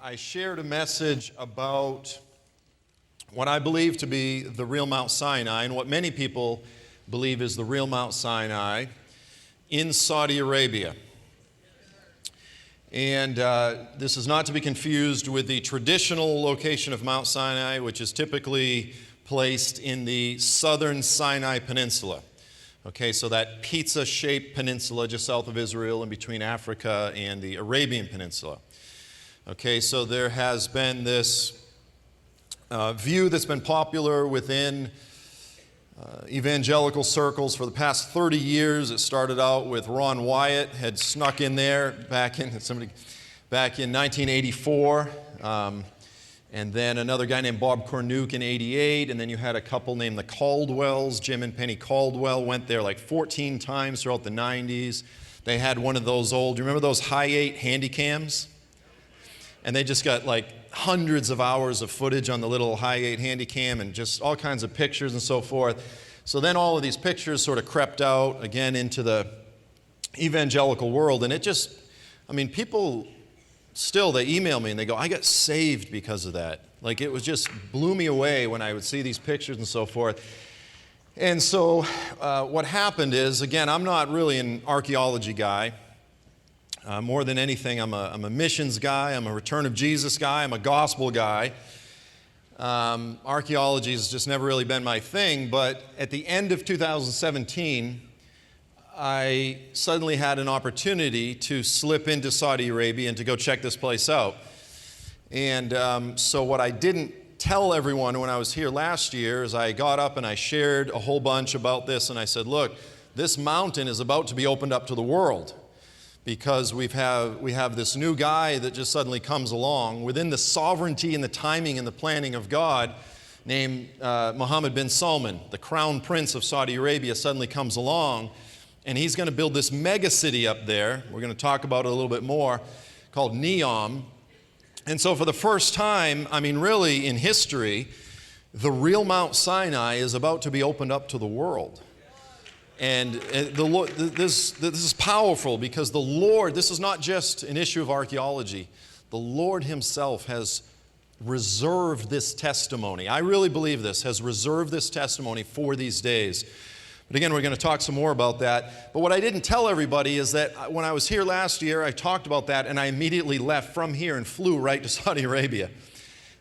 I shared a message about what I believe to be the real Mount Sinai and what many people believe is the real Mount Sinai in Saudi Arabia. And this is not to be confused with the traditional location of Mount Sinai, which is typically placed in the southern Sinai Peninsula. Okay, so that pizza-shaped peninsula just south of Israel and between Africa and the Arabian Peninsula. Okay, so there has been this view that's been popular within evangelical circles for the past 30 years. It started out with Ron Wyatt, had snuck in there back in 1984. And then another guy named Bob Cornuke in 88, and then you had a couple named the Caldwells. Jim and Penny Caldwell went there like 14 times throughout the 90s. They had one of those old, you remember those Hi-8 handy cams? And they just got like hundreds of hours of footage on the little Hi-8 handy cam and just all kinds of pictures and so forth. So then all of these pictures sort of crept out again into the evangelical world, and it just, people still, they email me and they go, I got saved because of that. Like it was just blew me away when I would see these pictures and so forth. And so what happened is, again, I'm not really an archaeology guy. More than anything, I'm a missions guy, I'm a return of Jesus guy, I'm a gospel guy. Archaeology has just never really been my thing, but at the end of 2017, I suddenly had an opportunity to slip into Saudi Arabia and to go check this place out. And so what I didn't tell everyone when I was here last year is I got up and I shared a whole bunch about this, and I said, look, this mountain is about to be opened up to the world because we have this new guy that just suddenly comes along within the sovereignty and the timing and the planning of God, named Mohammed bin Salman, the crown prince of Saudi Arabia, suddenly comes along. And he's going to build this mega city up there. We're going to talk about it a little bit more, called Neom. And so for the first time, really in history, the real Mount Sinai is about to be opened up to the world. And this is powerful because the Lord, this is not just an issue of archaeology. The Lord himself has reserved this testimony. I really believe this, has reserved this testimony for these days. But again, we're going to talk some more about that. But what I didn't tell everybody is that when I was here last year, I talked about that, and I immediately left from here and flew right to Saudi Arabia.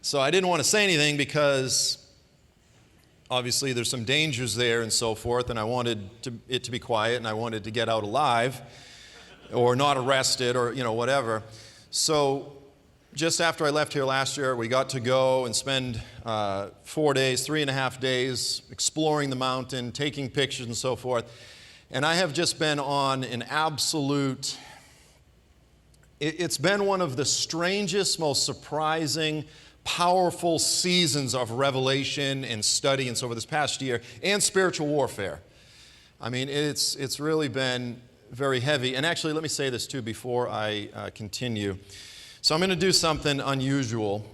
So I didn't want to say anything because obviously there's some dangers there and so forth, and I wanted it to be quiet, and I wanted to get out alive or not arrested or, whatever. So just after I left here last year, we got to go and spend 4 days, 3.5 days exploring the mountain, taking pictures and so forth. And I have just been on an absolute, it's been one of the strangest, most surprising, powerful seasons of revelation and study and so forth this past year, and spiritual warfare. It's really been very heavy. And actually, let me say this too before I continue. So I'm going to do something unusual,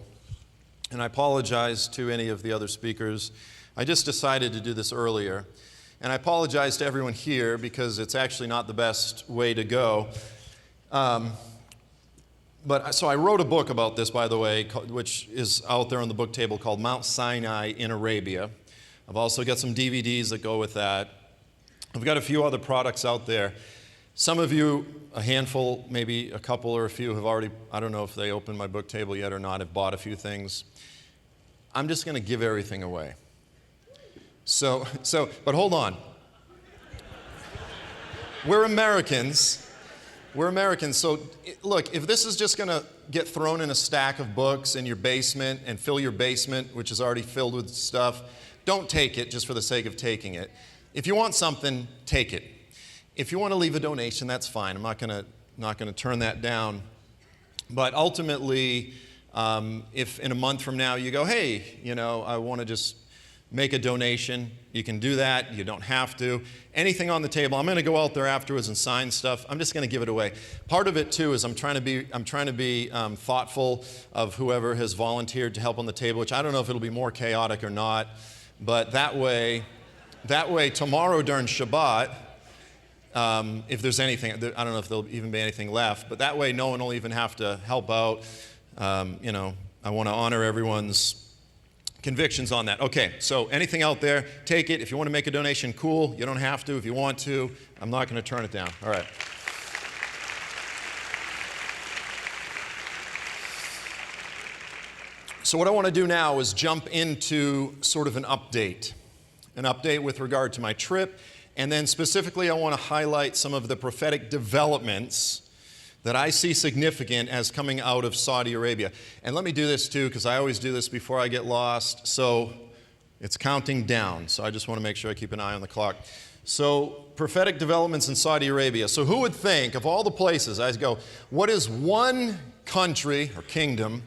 and I apologize to any of the other speakers. I just decided to do this earlier, and I apologize to everyone here because it's actually not the best way to go. So I wrote a book about this, by the way, which is out there on the book table called Mount Sinai in Arabia. I've also got some DVDs that go with that. I've got a few other products out there. Some of you, a handful, but a couple or a few have already, I don't know if they opened my book table yet or not, have bought a few things. I'm just going to give everything away. But hold on. We're Americans. So look, if this is just going to get thrown in a stack of books in your basement and fill your basement, which is already filled with stuff, don't take it just for the sake of taking it. If you want something, take it. If you want to leave a donation, that's fine. I'm not going to turn that down. But ultimately, if in a month from now you go, hey, I want to just make a donation, you can do that. You don't have to. Anything on the table, I'm going to go out there afterwards and sign stuff. I'm just going to give it away. Part of it too is I'm trying to be thoughtful of whoever has volunteered to help on the table, which I don't know if it'll be more chaotic or not. But that way tomorrow during Shabbat, if there's anything, I don't know if there'll even be anything left, but that way no one will even have to help out. I want to honor everyone's convictions on that. Okay, so anything out there, take it. If you want to make a donation, cool. You don't have to. If you want to, I'm not going to turn it down. All right. So what I want to do now is jump into sort of an update with regard to my trip, and then specifically I want to highlight some of the prophetic developments that I see significant as coming out of Saudi Arabia. And let me do this too, because I always do this before I get lost. So it's counting down, so I just want to make sure I keep an eye on the clock. So prophetic developments in Saudi Arabia. So who would think, of all the places, I go, what is one country or kingdom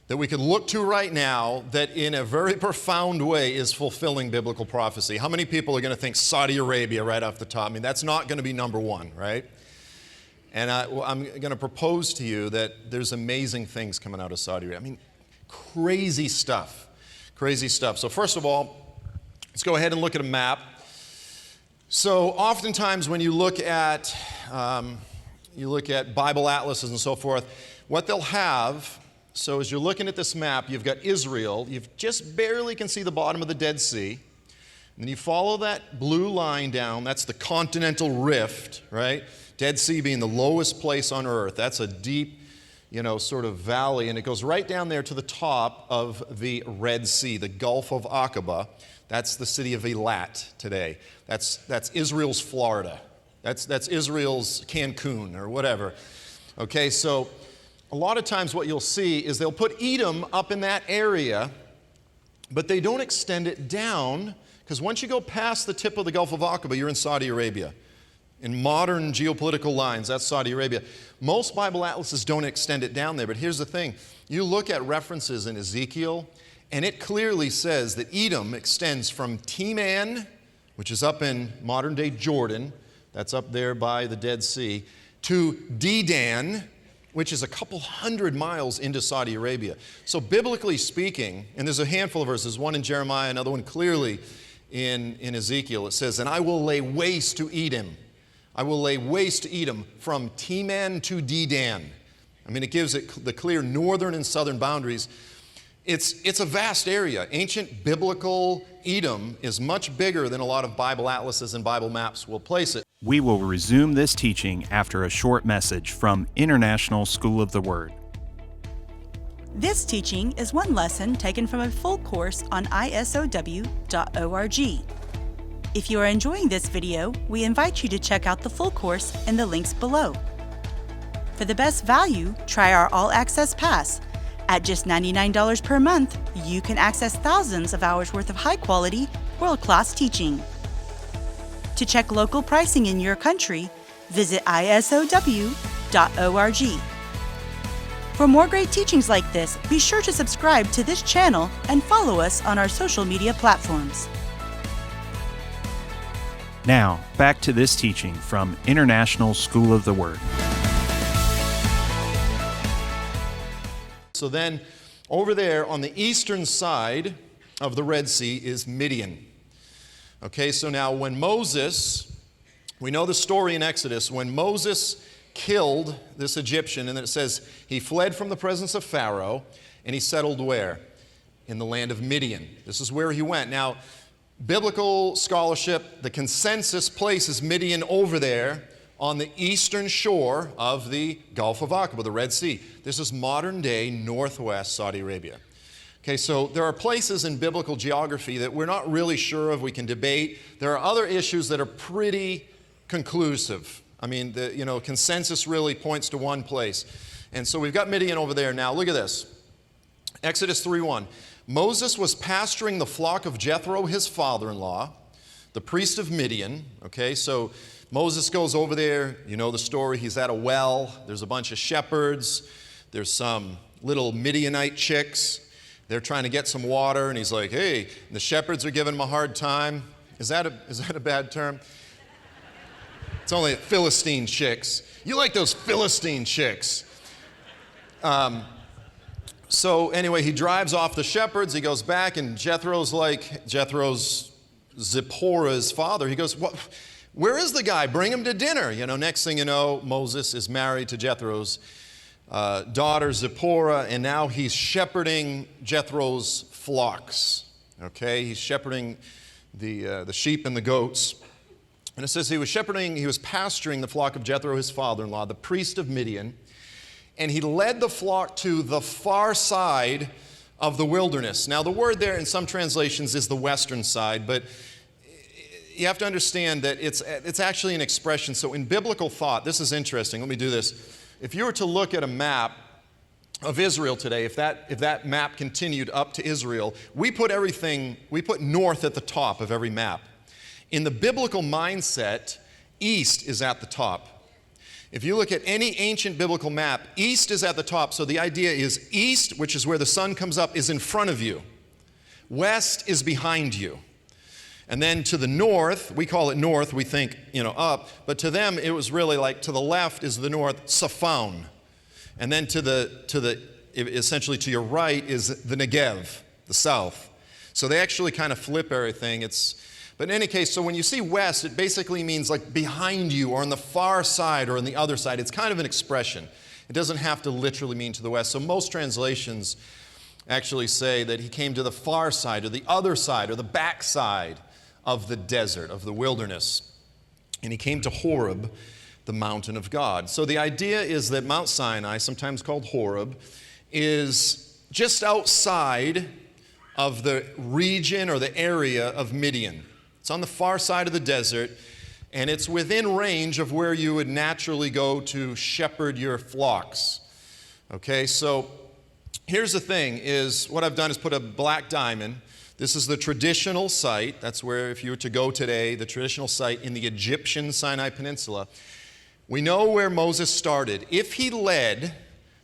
that we could look to right now that in a very profound way is fulfilling biblical prophecy? How many people are going to think Saudi Arabia right off the top? I mean, that's not going to be number one, right? And I'm going to propose to you that there's amazing things coming out of Saudi Arabia. I mean, crazy stuff. Crazy stuff. So first of all, let's go ahead and look at a map. So oftentimes when you look at Bible atlases and so forth, what they'll have, so as you're looking at this map, you've got Israel. You just barely can see the bottom of the Dead Sea. And then you follow that blue line down. That's the continental rift, right? Dead Sea being the lowest place on earth. That's a deep, sort of valley. And it goes right down there to the top of the Red Sea, the Gulf of Aqaba. That's the city of Eilat today. That's Israel's Florida. That's Israel's Cancun or whatever. Okay, so a lot of times what you'll see is they'll put Edom up in that area, but they don't extend it down, because once you go past the tip of the Gulf of Aqaba, you're in Saudi Arabia. In modern geopolitical lines, that's Saudi Arabia. Most Bible atlases don't extend it down there, but here's the thing. You look at references in Ezekiel, and it clearly says that Edom extends from Teman, which is up in modern-day Jordan, that's up there by the Dead Sea, to Dedan, which is a couple hundred miles into Saudi Arabia. So biblically speaking, and there's a handful of verses, one in Jeremiah, another one clearly in Ezekiel, it says, "And I will lay waste to Edom. I will lay waste to Edom from Teman to Dedan." I mean, it gives it the clear northern and southern boundaries. It's a vast area. Ancient biblical Edom is much bigger than a lot of Bible atlases and Bible maps will place it. We will resume this teaching after a short message from International School of the Word. This teaching is one lesson taken from a full course on ISOW.org. If you are enjoying this video, we invite you to check out the full course in the links below. For the best value, try our All Access Pass. At just $99 per month, you can access thousands of hours worth of high-quality, world-class teaching. To check local pricing in your country, visit ISOW.org. For more great teachings like this, be sure to subscribe to this channel and follow us on our social media platforms. Now, back to this teaching from International School of the Word. So then, over there on the eastern side of the Red Sea is Midian. Okay, so now when Moses, we know the story in Exodus, when Moses killed this Egyptian, and then it says he fled from the presence of Pharaoh, and he settled where? In the land of Midian. This is where he went. Now, biblical scholarship, the consensus places Midian over there on the eastern shore of the Gulf of Aqaba, the Red Sea. This is modern-day northwest Saudi Arabia. Okay, so there are places in biblical geography that we're not really sure of, we can debate. There are other issues that are pretty conclusive. I mean, consensus really points to one place. And so we've got Midian over there now. Look at this. Exodus 3:1. Moses was pasturing the flock of Jethro, his father-in-law, the priest of Midian. Okay, so Moses goes over there, you know the story, he's at a well, there's a bunch of shepherds, there's some little Midianite chicks, they're trying to get some water, and he's like, hey, and the shepherds are giving him a hard time. Is that a bad term? It's only Philistine chicks. You like those Philistine chicks. So anyway, he drives off the shepherds, he goes back, and Jethro's Zipporah's father, he goes, what? Where is the guy? Bring him to dinner. Next thing you know, Moses is married to Jethro's daughter Zipporah, and now he's shepherding Jethro's flocks. Okay, he's shepherding the sheep and the goats. And it says he was pasturing the flock of Jethro, his father-in-law, the priest of Midian, and he led the flock to the far side of the wilderness. Now, the word there in some translations is the western side, but you have to understand that it's actually an expression. So in biblical thought, this is interesting. Let me do this. If you were to look at a map of Israel today, if that map continued up to Israel, we put north at the top of every map. In the biblical mindset, east is at the top. If you look at any ancient biblical map, east is at the top. So the idea is east, which is where the sun comes up, is in front of you. West is behind you. And then to the north, we call it north, we think, up. But to them, it was really like to the left is the north, Saphon. And then essentially to your right is the Negev, the south. So they actually kind of flip everything. But in any case, so when you see west, it basically means like behind you or on the far side or on the other side. It's kind of an expression. It doesn't have to literally mean to the west. So most translations actually say that he came to the far side or the other side or the back side of the desert, of the wilderness. And he came to Horeb, the mountain of God. So the idea is that Mount Sinai, sometimes called Horeb, is just outside of the region or the area of Midian. It's on the far side of the desert, and it's within range of where you would naturally go to shepherd your flocks. Okay, so here's the thing, is what I've done is put a black diamond. This is the traditional site. That's where, if you were to go today, the traditional site in the Egyptian Sinai Peninsula. We know where Moses started. If he led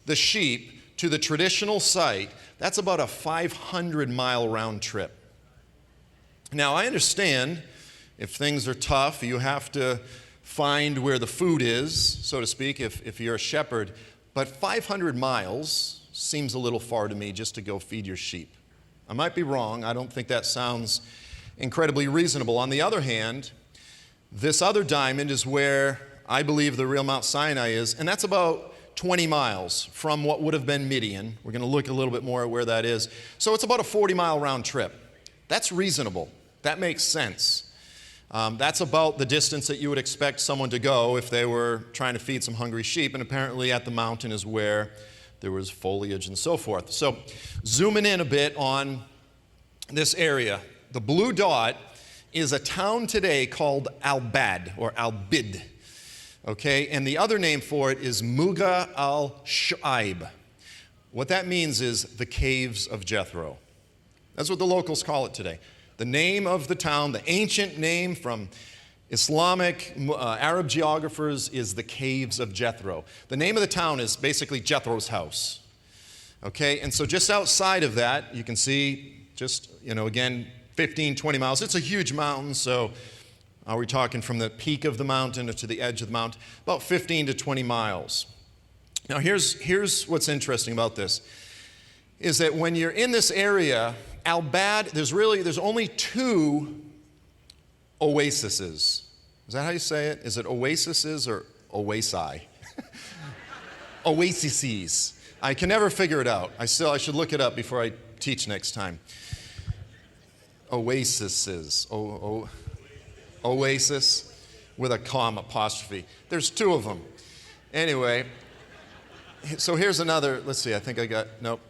the sheep to the traditional site, that's about a 500-mile round trip. Now, I understand if things are tough, you have to find where the food is, so to speak, if you're a shepherd. But 500 miles seems a little far to me just to go feed your sheep. I might be wrong. I don't think that sounds incredibly reasonable. On the other hand, this other diamond is where I believe the real Mount Sinai is, and that's about 20 miles from what would have been Midian. We're going to look a little bit more at where that is. So it's about a 40-mile round trip. That's reasonable. That makes sense. That's about the distance that you would expect someone to go if they were trying to feed some hungry sheep, and apparently at the mountain is where there was foliage and so forth. So zooming in a bit on this area, the blue dot is a town today called Al-Bad or Al-Bid. Okay, and the other name for it is Muga al-Shu'aib. What that means is the caves of Jethro. That's what the locals call it today. The name of the town, the ancient name from Islamic Arab geographers, is the caves of Jethro. The name of the town is basically Jethro's house. Okay, and so just outside of that, you can see just, again, 15, 20 miles. It's a huge mountain, so are we talking from the peak of the mountain to the edge of the mountain? About 15 to 20 miles. Now here's what's interesting about this, is that when you're in this area, Al-Bad, there's only two oases. Is that how you say it? Is it oases or oasi? Oases. I can never figure it out. I should look it up before I teach next time. Oases. Oasis with a comma apostrophe. There's two of them. Anyway, so here's another. Let's see. I think I got, nope.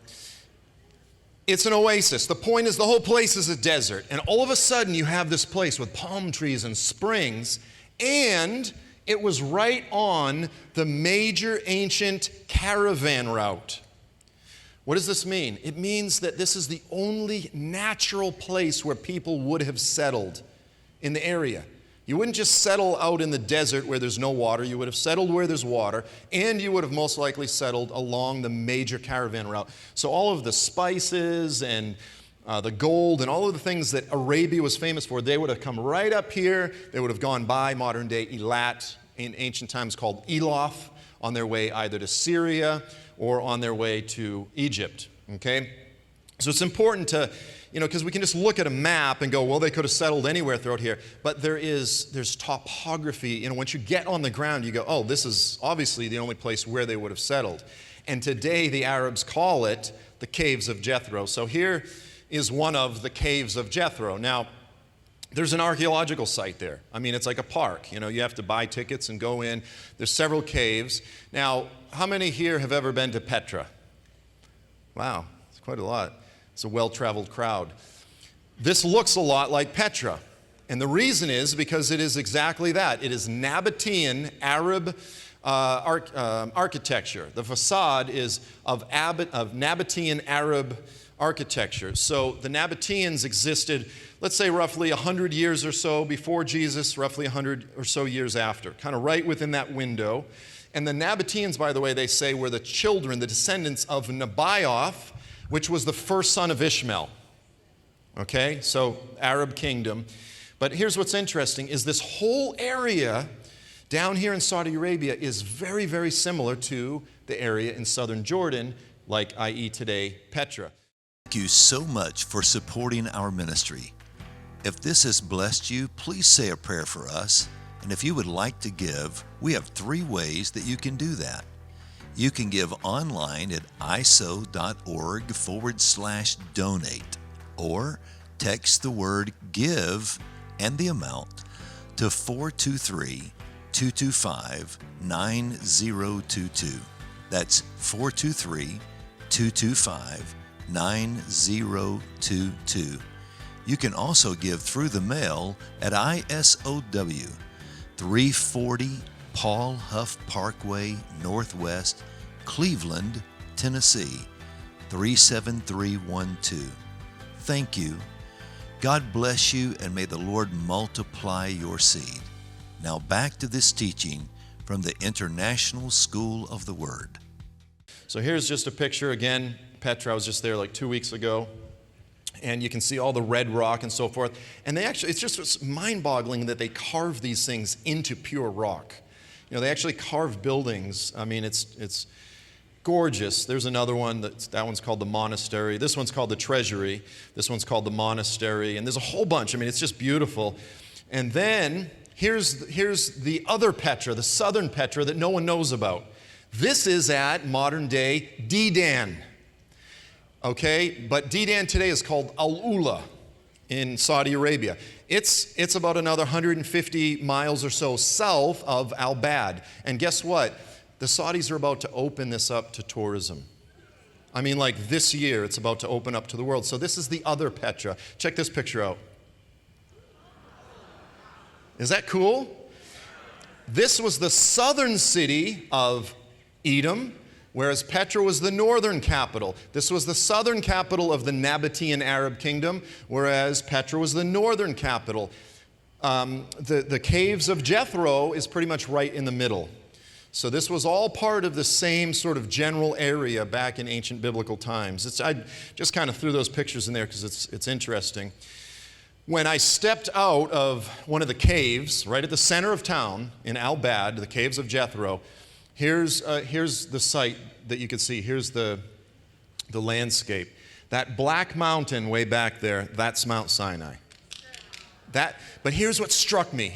It's an oasis. The point is the whole place is a desert. And all of a sudden you have this place with palm trees and springs, and it was right on the major ancient caravan route. What does this mean? It means that this is the only natural place where people would have settled in the area. You wouldn't just settle out in the desert where there's no water. You would have settled where there's water, and you would have most likely settled along the major caravan route. So all of the spices and the gold and all of the things that Arabia was famous for, they would have come right up here. They would have gone by modern-day Eilat, in ancient times called Eloth, on their way either to Syria or on their way to Egypt. Okay? So it's important to, because we can just look at a map and go, well, they could have settled anywhere throughout here. But there's topography. Once you get on the ground, you go, oh, this is obviously the only place where they would have settled. And today the Arabs call it the Caves of Jethro. So here is one of the Caves of Jethro. Now, there's an archaeological site there. I mean, it's like a park. You know, you have to buy tickets and go in. There's several caves. Now, how many here have ever been to Petra? Wow, it's quite a lot. It's a well-traveled crowd. This looks a lot like Petra. And the reason is because it is exactly that. It is Nabatean Arab architecture. The facade is of Nabatean Arab architecture. So the Nabateans existed, let's say roughly 100 years or so before Jesus, roughly 100 or so years after, kind of right within that window. And the Nabateans, by the way, they say were the children, the descendants of Nebaioth, which was the first son of Ishmael. Okay, so Arab kingdom. But here's what's interesting, is this whole area down here in Saudi Arabia is very, very similar to the area in southern Jordan, like i.e. today, Petra. Thank you so much for supporting our ministry. If this has blessed you, please say a prayer for us. And if you would like to give, we have 3 ways that you can do that. You can give online at isow.org/donate, or text the word GIVE and the amount to 423-225-9022. That's 423-225-9022. You can also give through the mail at ISOW, 340 Paul Huff Parkway, Northwest, Cleveland, Tennessee, 37312. Thank you. God bless you, and may the Lord multiply your seed. Now back to this teaching from the International School of the Word. So here's just a picture again. Petra, I was just there like 2 weeks ago. And you can see all the red rock and so forth. And they actually, it's just mind-boggling that they carve these things into pure rock. You know, they actually carve buildings. I mean, it's gorgeous. There's another one, that one's called the monastery. This one's called the treasury. This one's called the monastery. And there's a whole bunch. I mean, it's just beautiful. And then here's the other Petra, the southern Petra that no one knows about. This is at modern-day Dedan. Okay, but Dedan today is called Al-Ula in Saudi Arabia. It's about another 150 miles or so south of Al-Bad. And guess what? The Saudis are about to open this up to tourism. I mean, like this year, it's about to open up to the world. So this is the other Petra. Check this picture out. Is that cool? This was the southern city of Edom, whereas Petra was the northern capital. This was the southern capital of the Nabatean Arab kingdom, whereas Petra was the northern capital. The caves of Jethro is pretty much right in the middle. So this was all part of the same sort of general area back in ancient biblical times. I just kind of threw those pictures in there because it's interesting. When I stepped out of one of the caves, right at the center of town in Al-Bad, the caves of Jethro, here's the site that you can see. Here's the landscape. That black mountain way back there, that's Mount Sinai. But here's what struck me.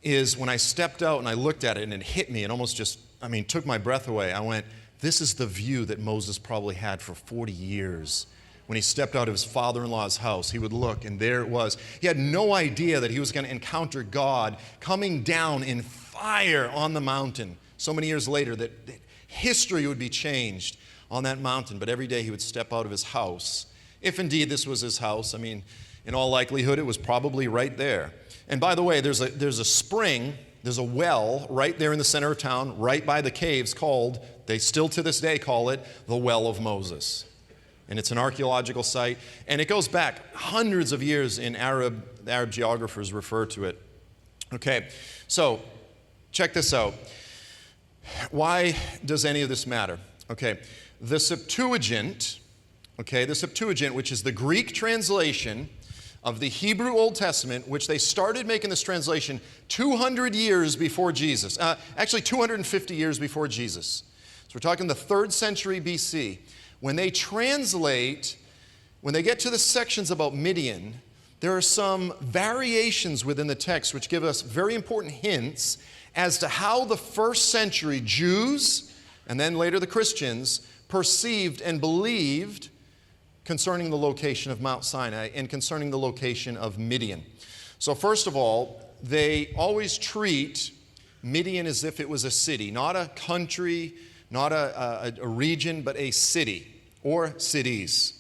Is when I stepped out and I looked at it and it hit me and almost just, took my breath away. I went, this is the view that Moses probably had for 40 years. When he stepped out of his father-in-law's house, he would look, and there it was. He had no idea that he was going to encounter God coming down in fire on the mountain. So many years later, that history would be changed on that mountain. But every day he would step out of his house. If indeed this was his house, in all likelihood, it was probably right there. And by the way, there's a spring, there's a well right there in the center of town, right by the caves called, they still to this day call it, the Well of Moses. And it's an archaeological site. And it goes back hundreds of years in Arab geographers refer to it. Okay, so check this out. Why does any of this matter? Okay, the Septuagint, which is the Greek translation of the Hebrew Old Testament, which they started making this translation 200 years before Jesus. Actually, 250 years before Jesus. So we're talking the 3rd century BC. When they translate, when they get to the sections about Midian, there are some variations within the text which give us very important hints as to how the 1st century Jews and then later the Christians, perceived and believed concerning the location of Mount Sinai and concerning the location of Midian. So first of all, they always treat Midian as if it was a city, not a country, not a region, but a city or cities.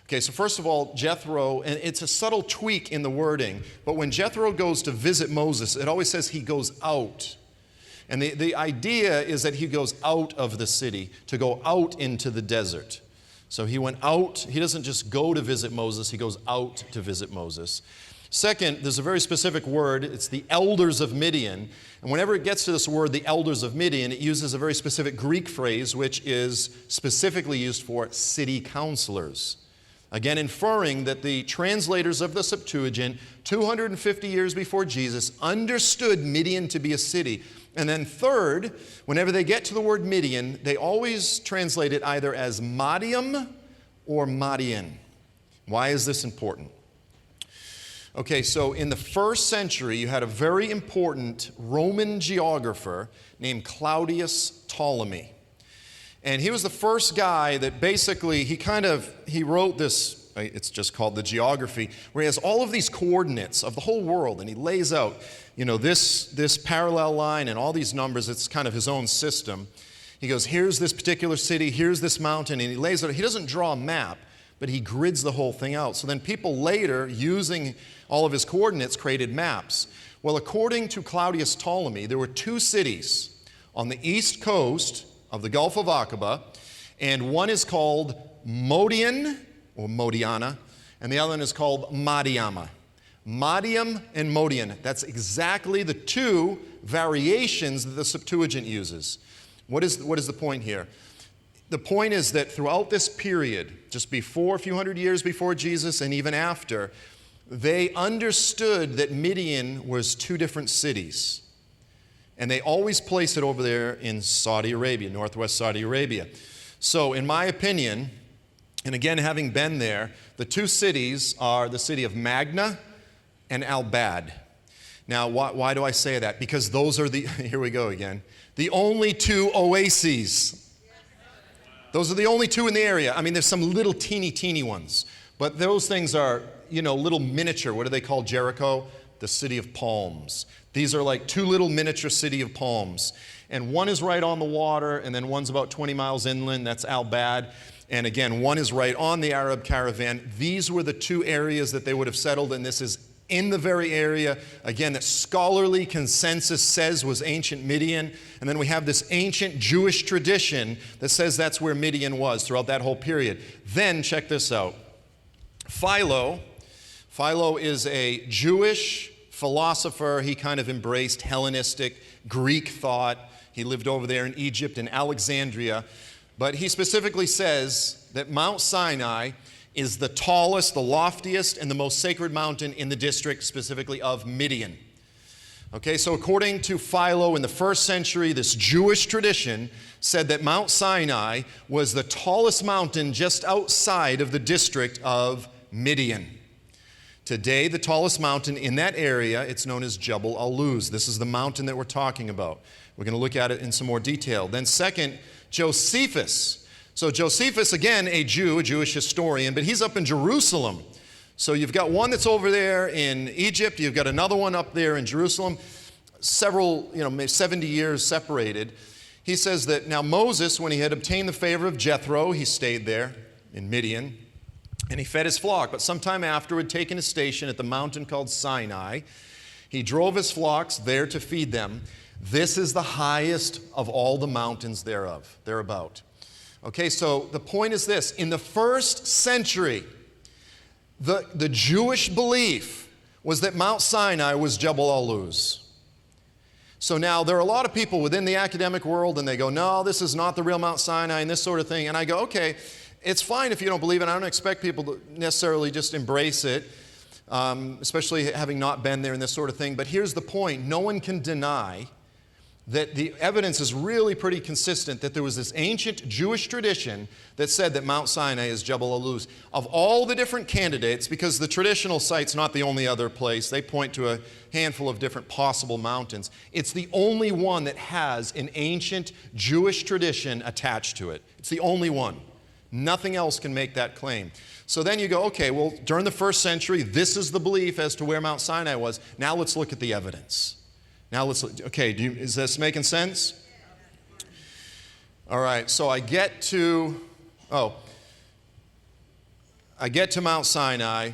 Okay, so first of all, Jethro, and it's a subtle tweak in the wording, but when Jethro goes to visit Moses, it always says he goes out. And the idea is that he goes out of the city to go out into the desert. So he went out. He doesn't just go to visit Moses. He goes out to visit Moses. Second, there's a very specific word. It's the elders of Midian. And whenever it gets to this word, the elders of Midian, it uses a very specific Greek phrase, which is specifically used for city counselors. Again, inferring that the translators of the Septuagint, 250 years before Jesus, understood Midian to be a city. And then third, whenever they get to the word Midian, they always translate it either as Madiam or Madian. Why is this important? Okay, so in the first century, you had a very important Roman geographer named Claudius Ptolemy. And he was the first guy that basically, he wrote this, it's just called the geography, where he has all of these coordinates of the whole world, and he lays out, this parallel line and all these numbers. It's kind of his own system. He goes, here's this particular city, here's this mountain, and he lays it out. He doesn't draw a map, but he grids the whole thing out. So then people later, using all of his coordinates, created maps. Well, according to Claudius Ptolemy, there were two cities on the east coast of the Gulf of Aqaba, and one is called Modian, or Modiana, and the other one is called Madiama. Madiam and Modian, that's exactly the two variations that the Septuagint uses. What is the point here? The point is that throughout this period, just before, a few hundred years before Jesus and even after, they understood that Midian was two different cities. And they always place it over there in Saudi Arabia, northwest Saudi Arabia. So in my opinion, and again having been there, the two cities are the city of Magna and Al-Bad. Now, why do I say that? Because those are here we go again, the only two oases. Those are the only two in the area. I mean, there's some little teeny ones, but those things are, little miniature. What do they call Jericho? The city of palms. These are like two little miniature city of palms. And one is right on the water, and then one's about 20 miles inland. That's Al-Bad. And again, one is right on the Arab caravan. These were the two areas that they would have settled, and this is in the very area, again, that scholarly consensus says was ancient Midian. And then we have this ancient Jewish tradition that says that's where Midian was throughout that whole period. Then, check this out. Philo is a Jewish philosopher. He kind of embraced Hellenistic Greek thought. He lived over there in Egypt and Alexandria. But he specifically says that Mount Sinai is the tallest, the loftiest, and the most sacred mountain in the district, specifically of Midian. Okay, so according to Philo in the first century, this Jewish tradition said that Mount Sinai was the tallest mountain just outside of the district of Midian. Today, the tallest mountain in that area, it's known as Jebel al-Luz. This is the mountain that we're talking about. We're going to look at it in some more detail. Then second, Josephus. So Josephus, again, a Jew, a Jewish historian, but he's up in Jerusalem. So you've got one that's over there in Egypt. You've got another one up there in Jerusalem. Several, maybe 70 years separated. He says that now Moses, when he had obtained the favor of Jethro, he stayed there in Midian, and he fed his flock. But sometime afterward, taking a station at the mountain called Sinai, he drove his flocks there to feed them. This is the highest of all the mountains thereabout. Okay, so the point is this. In the first century, the Jewish belief was that Mount Sinai was Jebel al-Luz. So now there are a lot of people within the academic world, and they go, no, this is not the real Mount Sinai and this sort of thing. And I go, okay, it's fine if you don't believe it. I don't expect people to necessarily just embrace it, especially having not been there and this sort of thing. But here's the point. No one can deny that the evidence is really pretty consistent that there was this ancient Jewish tradition that said that Mount Sinai is Jebel Aluz. Of all the different candidates, because the traditional site's not the only other place, they point to a handful of different possible mountains. It's the only one that has an ancient Jewish tradition attached to it. It's the only one. Nothing else can make that claim. So then you go, okay, well, during the first century, this is the belief as to where Mount Sinai was. Now let's look at the evidence. Now let's look. Okay, is this making sense? All right, so I get to Mount Sinai.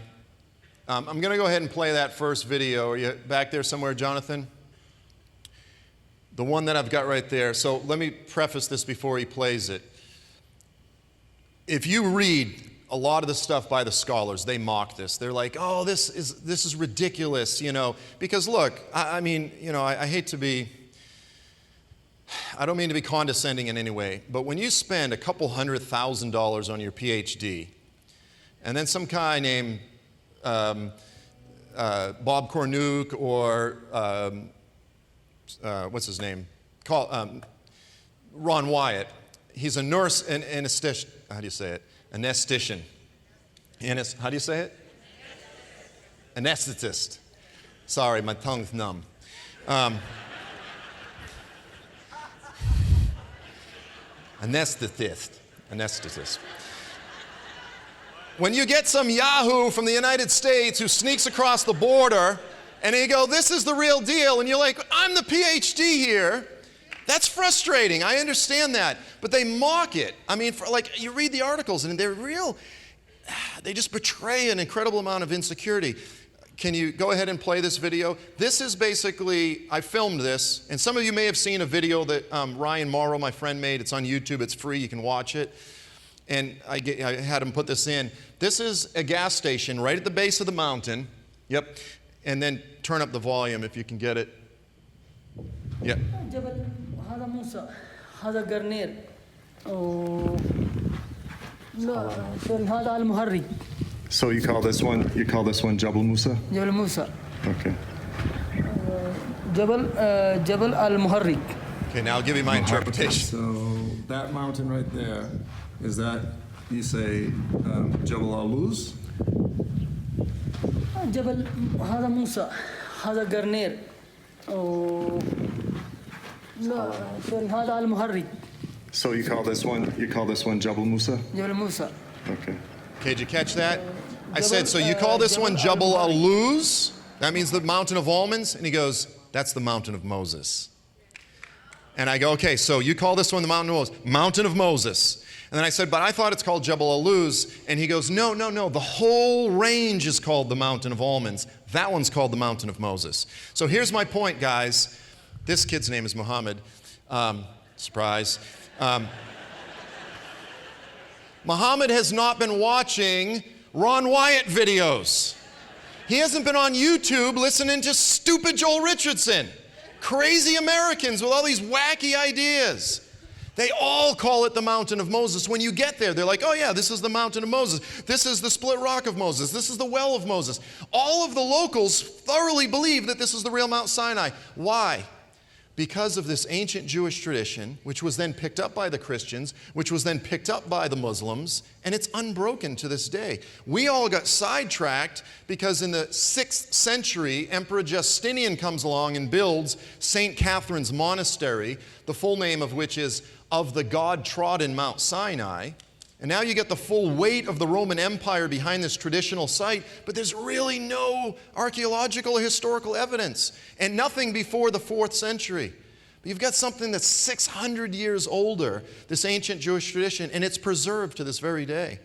I'm going to go ahead and play that first video. Are you back there somewhere, Jonathan? The one that I've got right there. So let me preface this before he plays it. If you read a lot of the stuff by the scholars, they mock this. They're like, oh, this is ridiculous, you know. Because look, I mean, you know, I hate to be, I don't mean to be condescending in any way, but when you spend a couple $100,000 on your PhD, and then some guy named Bob Cornuke or what's his name? Ron Wyatt. He's a nurse and anesthetician. How do you say it? Anesthetician. How do you say it? Anesthetist. Sorry, my tongue's numb. Anesthetist. When you get some yahoo from the United States who sneaks across the border and they go, this is the real deal, and you're like, I'm the PhD here. That's frustrating. I understand that. But they mock it. I mean, like, you read the articles and they just betray an incredible amount of insecurity. Can you go ahead and play this video? This is basically, I filmed this, and some of you may have seen a video that Ryan Morrow, my friend, made. It's on YouTube. It's free. You can watch it. And I had him put this in. This is a gas station right at the base of the mountain. Yep. And then turn up the volume if you can get it. Yep. هذا موسى هذا قرنير هذا المهرج. So you call this one Jabal Musa? جبل موسى. Okay. جبل المهرج. Okay, now I'll give you my interpretation. So that mountain right there, is that, you say, Jabal Aluz? جبل هذا موسى هذا قرنير هذا المهرج. So you call this one Jabal Musa? جبل موسى. Okay. Okay, did you catch that? I said, so you call this one Jabal Aluz? That means the mountain of almonds? And he goes, that's the mountain of Moses. And I go, okay, so you call this one the mountain of Moses. Mountain of Moses. And then I said, but I thought it's called Jebel Aluz. And he goes, no. The whole range is called the mountain of almonds. That one's called the mountain of Moses. So here's my point, guys. This kid's name is Muhammad. Surprise. Muhammad has not been watching Ron Wyatt videos. He hasn't been on YouTube listening to stupid Joel Richardson. Crazy Americans with all these wacky ideas. They all call it the mountain of Moses. When you get there, they're like, oh yeah, this is the mountain of Moses. This is the split rock of Moses. This is the well of Moses. All of the locals thoroughly believe that this is the real Mount Sinai. Why? Because of this ancient Jewish tradition, which was then picked up by the Christians, which was then picked up by the Muslims, and it's unbroken to this day. We all got sidetracked because in the 6th century, Emperor Justinian comes along and builds St. Catherine's Monastery, the full name of which is Of the God Trodden Mount Sinai. And now you get the full weight of the Roman Empire behind this traditional site, but there's really no archaeological or historical evidence, and nothing before the 4th century. But you've got something that's 600 years older, this ancient Jewish tradition, and it's preserved to this very day.